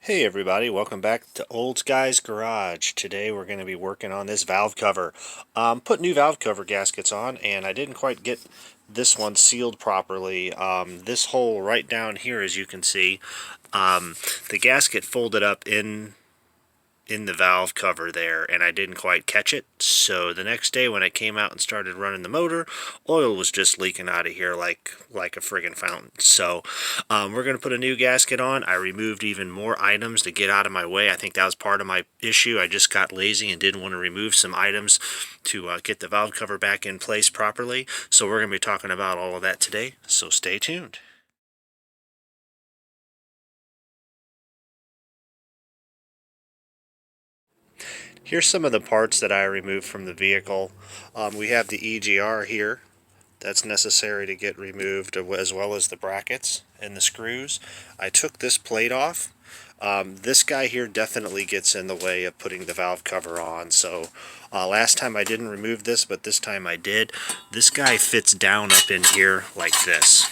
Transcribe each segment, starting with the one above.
Hey everybody, welcome back to Old Guy's Garage. Today we're going to be working on this valve cover. Put new valve cover gaskets on, and I didn't quite get this one sealed properly. This hole right down here, as you can see, the gasket folded up in the valve cover there, and I didn't quite catch it. So the next day when I came out and started running the motor, oil was just leaking out of here like a friggin' fountain. So we're going to put a new gasket on. I removed even more items to get out of my way. I think that was part of my issue. I just got lazy and didn't want to remove some items to get the valve cover back in place properly. So we're going to be talking about all of that today, so stay tuned. Here's some of the parts that I removed from the vehicle. We have the EGR here. That's necessary to get removed, as well as the brackets and the screws. I took this plate off. This guy here definitely gets in the way of putting the valve cover on. So last time I didn't remove this, but this time I did. This guy fits down up in here like this.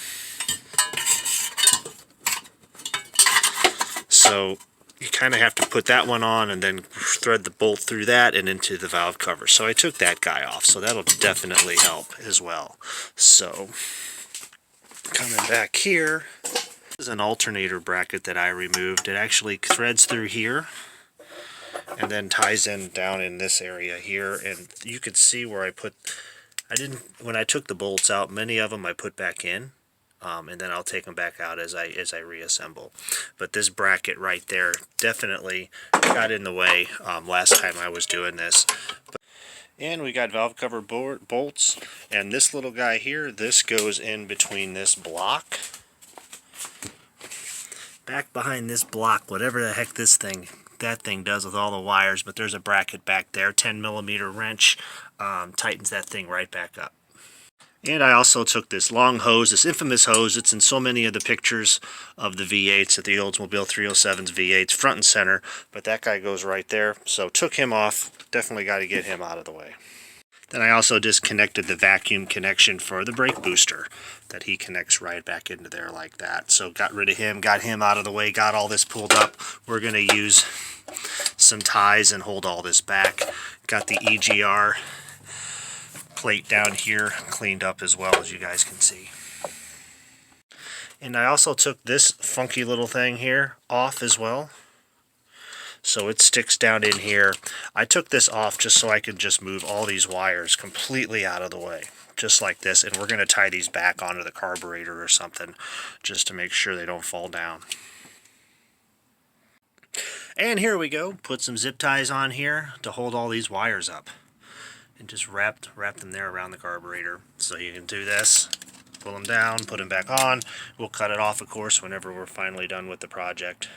So you kind of have to put that one on and then thread the bolt through that and into the valve cover. So I took that guy off, so that'll definitely help as well. So coming back here, this is an alternator bracket that I removed. It actually threads through here and then ties in down in this area here. And you can see where when I took the bolts out, many of them I put back in. And then I'll take them back out as I reassemble. But this bracket right there definitely got in the way last time I was doing this. And we got valve cover bolts, and this little guy here, this goes in between this block. Back behind this block, whatever the heck that thing does with all the wires, but there's a bracket back there, 10mm wrench, tightens that thing right back up. And I also took this long hose, this infamous hose. It's in so many of the pictures of the V8s at the Oldsmobile 307's V8s, front and center. But that guy goes right there, so took him off. Definitely got to get him out of the way. Then I also disconnected the vacuum connection for the brake booster, that he connects right back into there like that. So got rid of him, got him out of the way, got all this pulled up. We're going to use some ties and hold all this back. Got the EGR plate down here cleaned up as well, as you guys can see. And I also took this funky little thing here off as well, so it sticks down in here. I took this off just so I could just move all these wires completely out of the way, just like this, and we're going to tie these back onto the carburetor or something just to make sure they don't fall down. And here we go, put some zip ties on here to hold all these wires up. And just wrap them there around the carburetor. So you can do this, pull them down, put them back on. We'll cut it off, of course, whenever we're finally done with the project.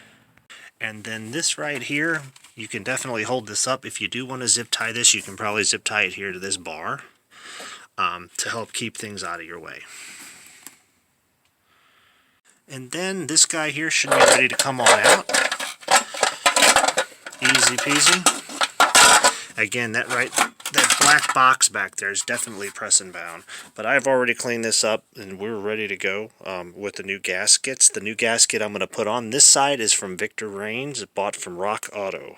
And then this right here, you can definitely hold this up. If you do want to zip tie this, you can probably zip tie it here to this bar to help keep things out of your way. And then this guy here should be ready to come on out. Easy peasy. Again, that black box back there is definitely press and bound. But I've already cleaned this up and we're ready to go with the new gaskets. The new gasket I'm going to put on this side is from Victor Rains, bought from Rock Auto.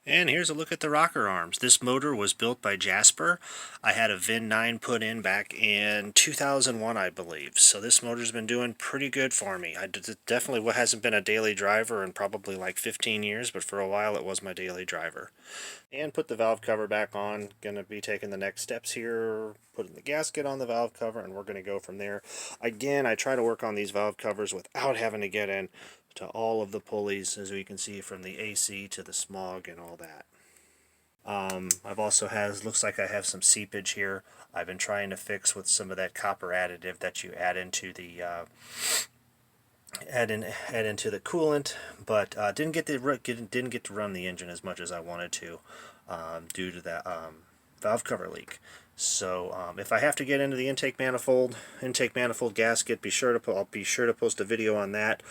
And here's a look at the rocker arms. This motor was built by Jasper. I had a VIN 9 put in back in 2001, I believe. So this motor's been doing pretty good for me. Definitely hasn't been a daily driver in probably like 15 years, but for a while it was my daily driver. And put the valve cover back on. Going to be taking the next steps here, putting the gasket on the valve cover, and we're going to go from there. Again, I try to work on these valve covers without having to get in to all of the pulleys, as we can see, from the AC to the smog and all that. I've also looks like I have some seepage here. I've been trying to fix with some of that copper additive that you add into the coolant, but didn't get to run the engine as much as I wanted to due to that valve cover leak. So if I have to get into the intake manifold gasket, I'll be sure to post a video on that.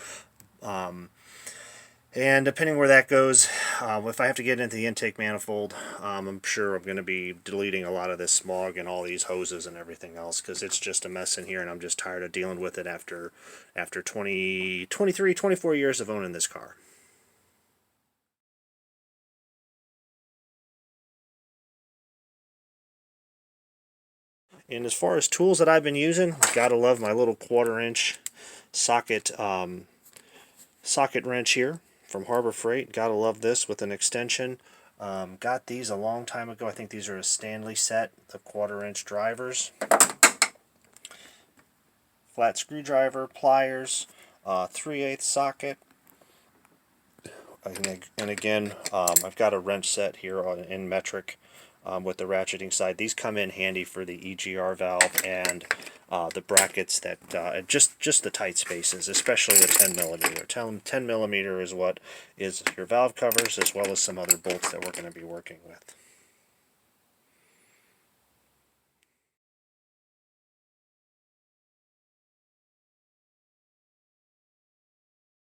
And depending where that goes, if I have to get into the intake manifold, I'm sure I'm going to be deleting a lot of this smog and all these hoses and everything else, because it's just a mess in here and I'm just tired of dealing with it after 24 years of owning this car. And as far as tools that I've been using, gotta love my little 1/4" socket socket wrench here from Harbor Freight. Gotta love this with an extension. Got these a long time ago. I think these are a Stanley set, the 1/4" drivers. Flat screwdriver, pliers, 3/8 socket. And again, I've got a wrench set here in metric with the ratcheting side. These come in handy for the EGR valve and the brackets that just the tight spaces, especially the 10mm. 10mm is what is your valve covers, as well as some other bolts that we're going to be working with.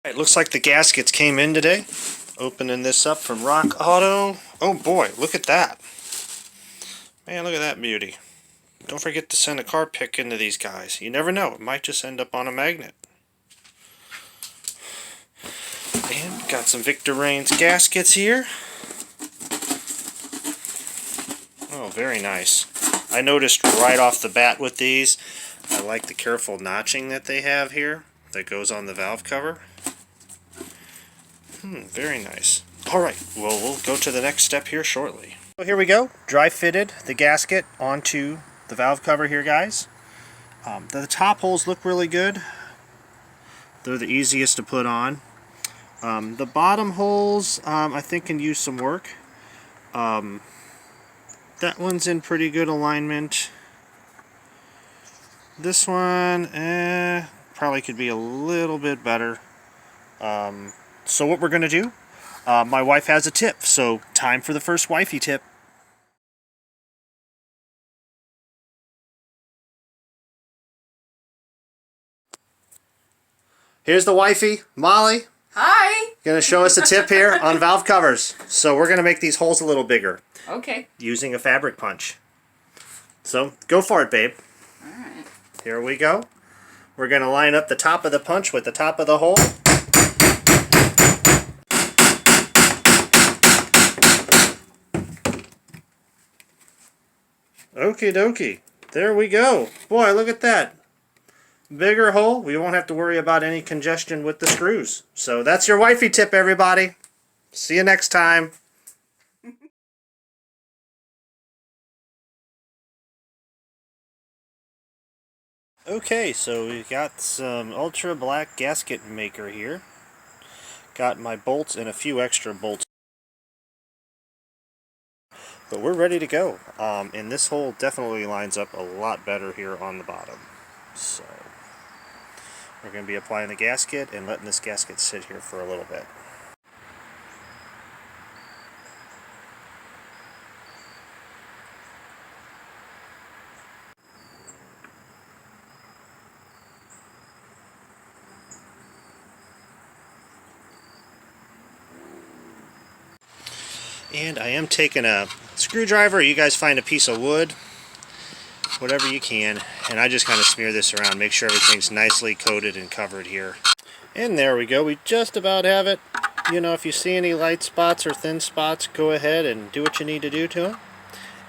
It looks like the gaskets came in today. Opening this up from Rock Auto. Oh boy, look at that. Man, look at that beauty. Don't forget to send a car pick into these guys. You never know, it might just end up on a magnet. And got some Victor Reigns gaskets here. Oh, very nice. I noticed right off the bat with these, I like the careful notching that they have here that goes on the valve cover. Very nice. Alright, well, we'll go to the next step here shortly. So here we go. Dry fitted the gasket onto the valve cover here, guys. The top holes look really good. They're the easiest to put on. The bottom holes, I think, can use some work. That one's in pretty good alignment. This one, probably could be a little bit better. So what we're going to do, my wife has a tip, so time for the first wifey tip. Here's the wifey, Molly. Hi! Going to show us a tip here on valve covers. So we're going to make these holes a little bigger. Okay. Using a fabric punch. So go for it, babe. Alright. Here we go. We're going to line up the top of the punch with the top of the hole. Okie dokie. There we go. Boy, look at that. Bigger hole. We won't have to worry about any congestion with the screws. So that's your wifey tip, everybody. See you next time. Okay, so we've got some ultra black gasket maker here. Got my bolts and a few extra bolts. But we're ready to go. And this hole definitely lines up a lot better here on the bottom. So we're going to be applying the gasket and letting this gasket sit here for a little bit. And I am taking a screwdriver. You guys find a piece of wood, whatever you can, and I just kind of smear this around, make sure everything's nicely coated and covered here. And there we go. We just about have it. You know, if you see any light spots or thin spots, go ahead and do what you need to do to them.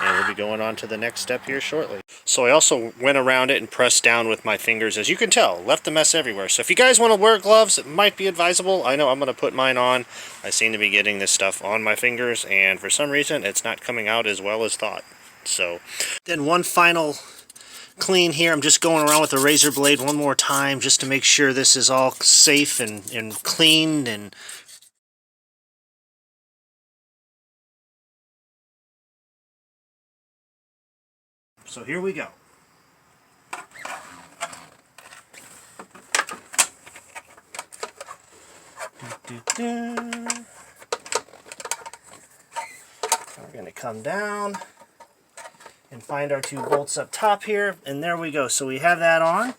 And we'll be going on to the next step here shortly. So I also went around it and pressed down with my fingers. As you can tell, left the mess everywhere. So if you guys want to wear gloves, it might be advisable. I know I'm going to put mine on. I seem to be getting this stuff on my fingers, and for some reason it's not coming out as well as thought. So then one final clean here. I'm just going around with a razor blade one more time just to make sure this is all safe and cleaned and so here we go. We're going to come down and find our two bolts up top here, and there we go. So we have that on,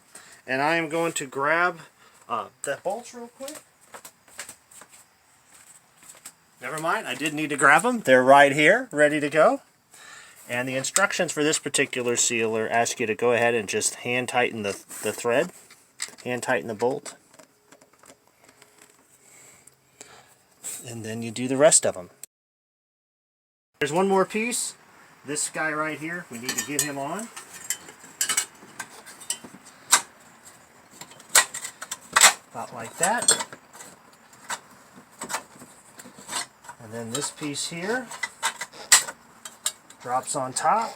and I am going to grab the bolts real quick. Never mind, I did need to grab them. They're right here, ready to go. And the instructions for this particular sealer ask you to go ahead and just hand tighten the thread, hand tighten the bolt, and then you do the rest of them. There's one more piece. This guy right here, we need to get him on. about like that. And then this piece here drops on top.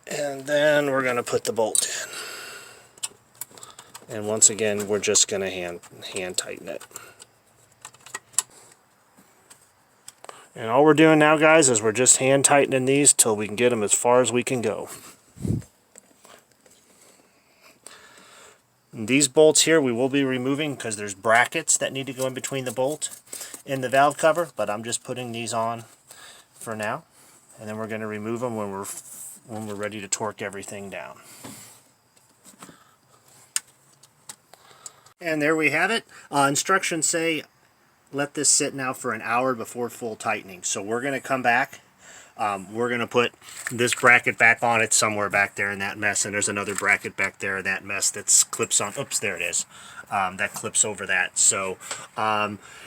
And then we're going to put the bolt in. And once again, we're just going to hand tighten it. And all we're doing now, guys, is we're just hand tightening these till we can get them as far as we can go. And these bolts here we will be removing because there's brackets that need to go in between the bolt and the valve cover, but I'm just putting these on for now. And then we're going to remove them when we're ready to torque everything down. And there we have it. Instructions say let this sit now for an hour before full tightening. So we're going to come back. We're going to put this bracket back on it somewhere back there in that mess. And there's another bracket back there in that mess that clips on. Oops, there it is. That clips over that. So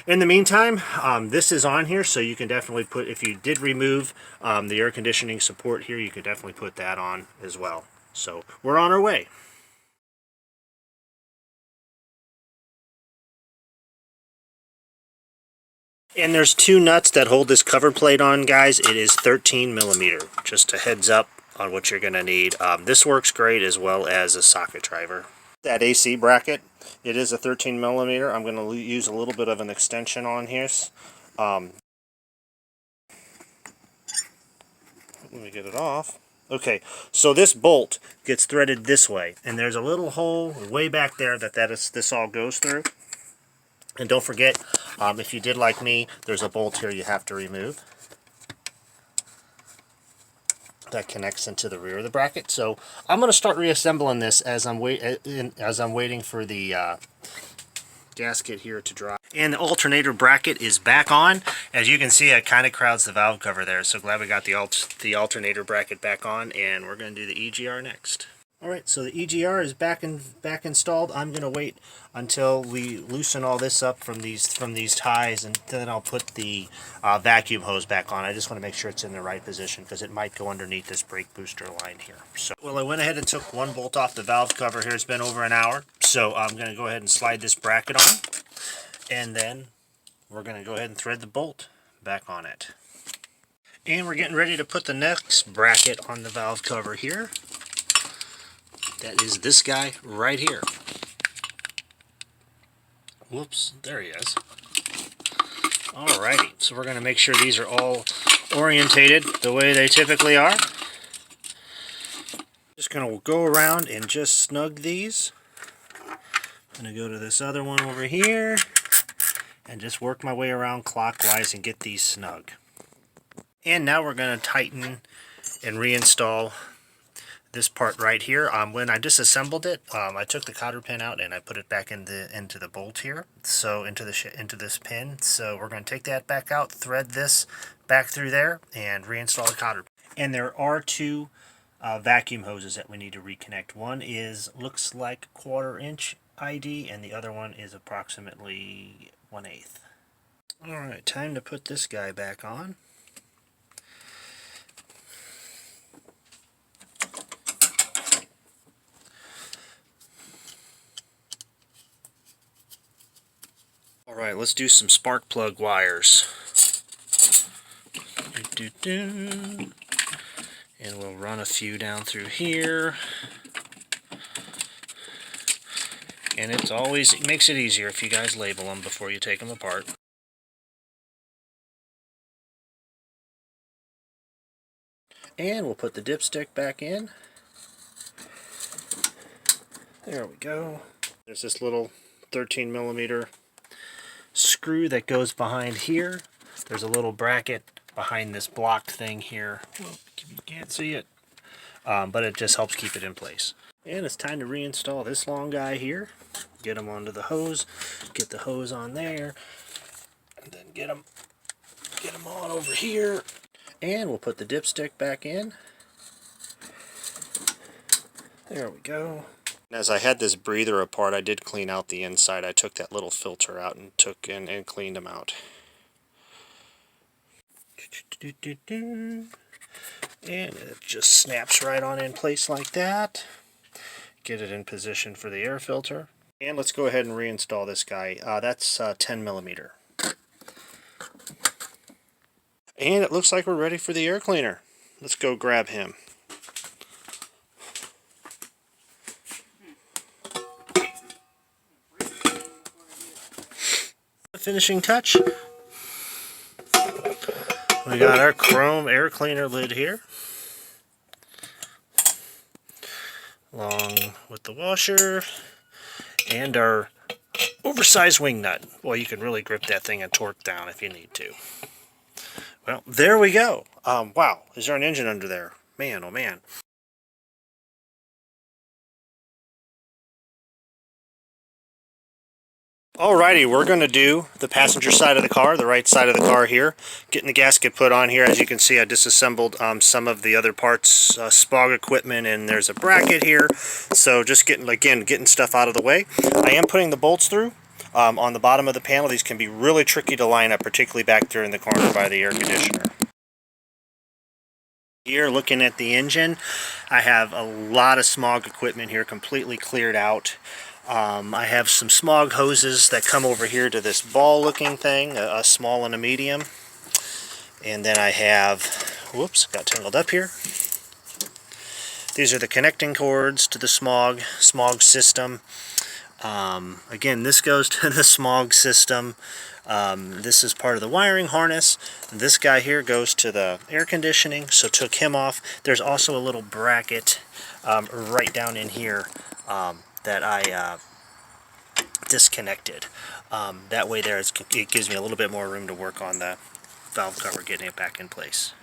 in the meantime, this is on here. So you can definitely put, if you did remove the air conditioning support here, you could definitely put that on as well. So we're on our way. And there's two nuts that hold this cover plate on, guys. It is 13 millimeter. Just a heads up on what you're going to need. This works great as well as a socket driver. That AC bracket, it is a 13 millimeter. I'm going to use a little bit of an extension on here. Let me get it off. Okay, so this bolt gets threaded this way, and there's a little hole way back there that this all goes through. And don't forget, if you did like me, there's a bolt here you have to remove that connects into the rear of the bracket. So I'm going to start reassembling this as I'm waiting for the gasket here to dry. And the alternator bracket is back on. As you can see, it kind of crowds the valve cover there. So glad we got the alternator bracket back on, and we're going to do the EGR next. Alright, so the EGR is back installed. I'm going to wait until we loosen all this up from these ties, and then I'll put the vacuum hose back on. I just want to make sure it's in the right position because it might go underneath this brake booster line here. So, well, I went ahead and took one bolt off the valve cover here. It's been over an hour. So I'm going to go ahead and slide this bracket on, and then we're going to go ahead and thread the bolt back on it. And we're getting ready to put the next bracket on the valve cover here. That is this guy right here. Whoops, there he is. Alrighty, so we're going to make sure these are all orientated the way they typically are. Just going to go around and just snug these. I'm going to go to this other one over here and just work my way around clockwise and get these snug. And now we're going to tighten and reinstall this part right here. When I disassembled it, I took the cotter pin out and I put it back into the bolt here, so into this pin. So we're going to take that back out, thread this back through there, and reinstall the cotter pin. And there are two vacuum hoses that we need to reconnect. One looks like 1/4 inch ID, and the other one is approximately 1/8. All right, time to put this guy back on. Alright, let's do some spark plug wires. And we'll run a few down through here. And it makes it easier if you guys label them before you take them apart. And we'll put the dipstick back in. There we go. There's this little 13 millimeter screw that goes behind here. There's a little bracket behind this blocked thing here. Well, you can't see it, but it just helps keep it in place. And it's time to reinstall this long guy here. Get them onto the hose, get the hose on there, and then get them on over here. And we'll put the dipstick back in. There we go. As I had this breather apart, I did clean out the inside. I took that little filter out and cleaned them out. And it just snaps right on in place like that. get it in position for the air filter. And let's go ahead and reinstall this guy. That's 10 millimeter. And it looks like we're ready for the air cleaner. Let's go grab him. The finishing touch. We got our chrome air cleaner lid here, along with the washer and our oversized wing nut. Well, you can really grip that thing and torque down if you need to. Well, there we go. Wow, is there an engine under there? Man, oh man. Alrighty, we're going to do the passenger side of the car, the right side of the car here. Getting the gasket put on here. As you can see, I disassembled some of the other parts, spog equipment, and there's a bracket here. So just getting stuff out of the way. I am putting the bolts through on the bottom of the panel. These can be really tricky to line up, particularly back there in the corner by the air conditioner. Here, looking at the engine, I have a lot of smog equipment here completely cleared out. I have some smog hoses that come over here to this ball looking thing, a small and a medium. And then I have, whoops, got tangled up here. These are the connecting cords to the smog system. Again, this goes to the smog system. This is part of the wiring harness. This guy here goes to the air conditioning, so took him off. There's also a little bracket right down in here that I disconnected. That way there, it gives me a little bit more room to work on the valve cover, getting it back in place.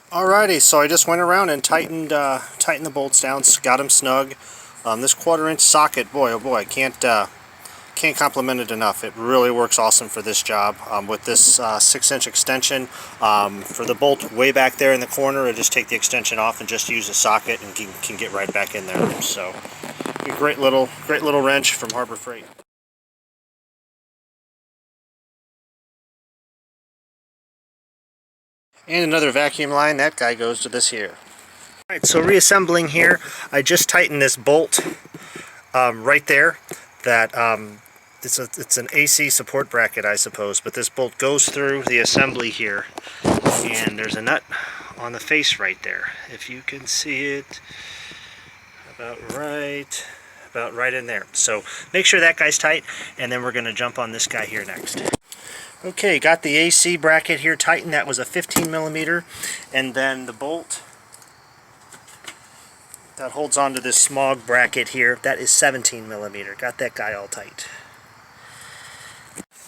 Alrighty, so I just went around and tightened the bolts down, got them snug. This 1/4-inch socket, boy oh boy, can't compliment it enough. It really works awesome for this job. With this 6-inch extension, for the bolt way back there in the corner, I just take the extension off and just use a socket and can get right back in there. So, a great little wrench from Harbor Freight. And another vacuum line. That guy goes to this here. Alright, so reassembling here, I just tightened this bolt right there. That it's an AC support bracket, I suppose, but this bolt goes through the assembly here, and there's a nut on the face right there. If you can see it, about right in there. So make sure that guy's tight, and then we're going to jump on this guy here next. Okay, got the AC bracket here tightened. That was a 15 millimeter, and then the bolt that holds onto this smog bracket here, that is 17 millimeter. Got that guy all tight.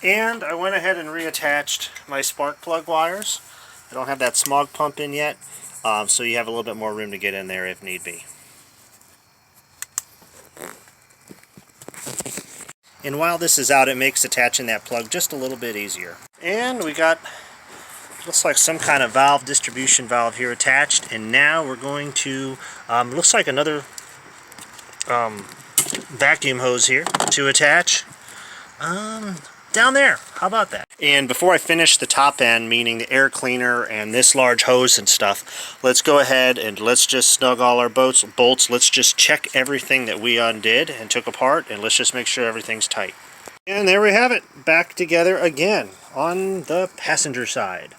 And I went ahead and reattached my spark plug wires. I don't have that smog pump in yet, so you have a little bit more room to get in there if need be. And while this is out, it makes attaching that plug just a little bit easier. And we got, looks like some kind of valve, distribution valve here attached. And now we're going to, looks like another vacuum hose here to attach. Down there. How about that? And before I finish the top end, meaning the air cleaner and this large hose and stuff, let's go ahead and let's just snug all our bolts. Let's just check everything that we undid and took apart, and let's just make sure everything's tight. And there we have it, back together again on the passenger side.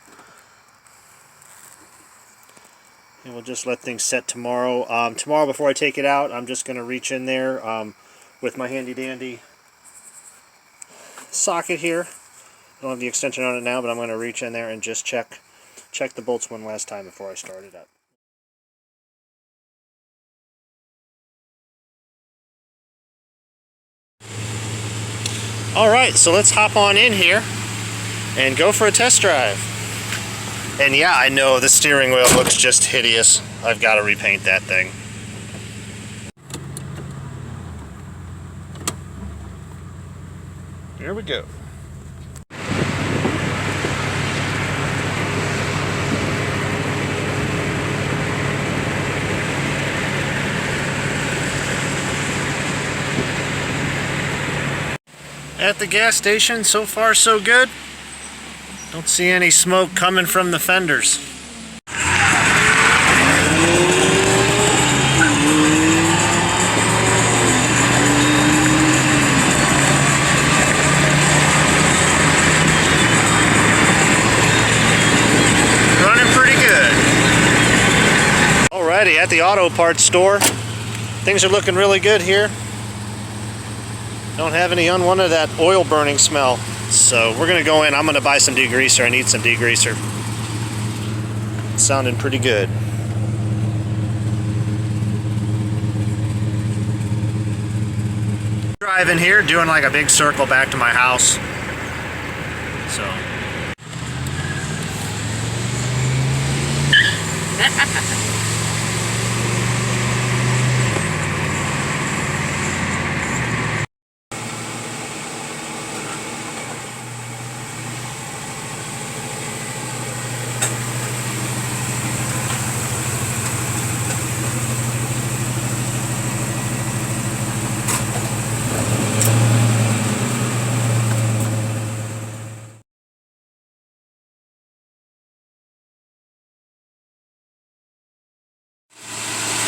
And we'll just let things set tomorrow. Tomorrow, before I take it out, I'm just going to reach in there with my handy dandy socket here. I don't have the extension on it now, but I'm going to reach in there and just check the bolts one last time before I start it up. Alright, so let's hop on in here and go for a test drive. And yeah, I know the steering wheel looks just hideous. I've got to repaint that thing. Here we go. at the gas station. So far so good. Don't see any smoke coming from the fenders. Running pretty good. Alrighty, at the auto parts store, things are looking really good here. Don't have any unwanted that oil burning smell. So we're gonna go in. I'm gonna buy some degreaser. I need some degreaser. It's sounding pretty good. Driving here, doing like a big circle back to my house. So.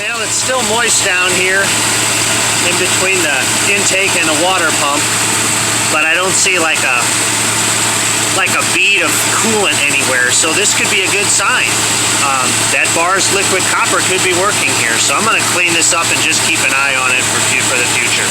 Well, it's still moist down here in between the intake and the water pump, but I don't see like a bead of coolant anywhere, so this could be a good sign. That bar's liquid copper could be working here, so I'm going to clean this up and just keep an eye on it for the future.